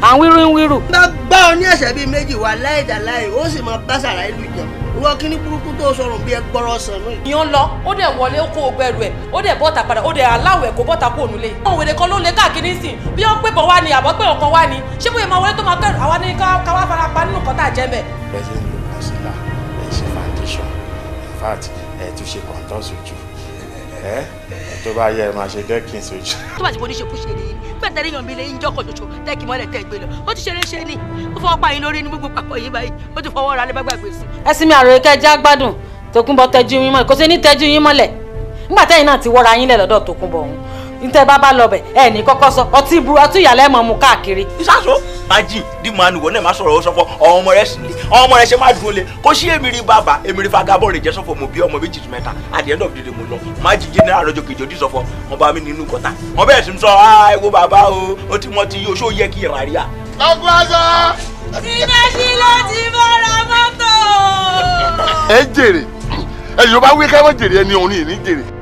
à ń wíru ń wíru. bá gbá ọ ní ẹsẹ̀ bíi méjì wà láìdáláì ó sì máa bá sàrà ìlú ìjẹun ìwọ kíní burúkú tó sọ̀rọ̀ bí ẹ gbọ́rọ̀ sàn náà. ìyàn lọ ó dẹ̀ wọlé ó kó o gbẹrù ẹ̀ ó dẹ̀ bọ́ta padà ó dẹ̀ aláwẹ̀ kó bọ́ta kó ònú lé. àwọn òwèrè kan ló lé káàkiri sìn bí wọ́n pè bọ̀ wá ni àbọ̀ pé ọ̀kan wá ni ṣé bóyá máa wọlé tó máa kẹrù àwa ní ká wá fara pa nínú kan tá a jẹ́ bẹ̀. bẹ́ẹ̀ ṣe ń lo concealer ẹ̀ ṣe foundation in fact ẹ̀ tún ṣe contour sójú tó bá yẹ ẹ máa ṣe dẹ́kin sójú. tó bá ti bọ́ ní ṣekú ṣe nìyí pẹ̀tẹ́ ní yan mi lè ń jọ́kọ̀ ṣoṣo tẹ́kì mọ́lẹ̀ tẹ́ gbé lọ ó ti ṣeré ṣe ni ó fọwọ́ pa yín lórí ní gbogbo papọ̀ yìí báyìí ó ti fọwọ́ ra lẹ́ bá gbàgbé sí. ẹ sinmi àròyé kẹjá gbádùn Tòkunbọ̀ tẹjú yín mọ́lẹ̀ kò sí ní tẹjú yín mọ́lẹ̀ nígbà tẹ́yìn náà ti wọ́ra yín lẹ̀ lọ́dọ̀ Tòkunbọ̀ ọ̀hún níta bá lọ bẹ̀ ẹ ní kọ́kọ́ sọ ọtí burú ọtí ìyàlẹ́ mọ̀ mu káàkiri. ìṣàṣọ májì dí màánù wọ náà má sọ̀rọ̀ ó sọ fún ọmọ rẹ sílẹ̀ ọmọ rẹ ṣe má dúró lé kó sí èmi rí bàbá èmi rí fagabọ́ rẹ̀ jẹ́ sọ́fọ̀ mo bí ọmọ méjì mẹ́ta at the end of the day mo lọ májì general lọ́jọ́ kejì òdì sọ́fọ̀ wọn bá mi nínú kọ́tà wọn bẹ̀rẹ̀ sí ń sọ ẹ wo bàbá o ó ti mọ ti yí oṣó yẹ kí ẹ máa rí à. lọ́gùn aṣọ. ìbejì ló ti bọ́ra mọ́tò. ẹ jèrè ẹ yorùbá wí ká wọ́n jèrè ẹni òun ní ìní jèrè.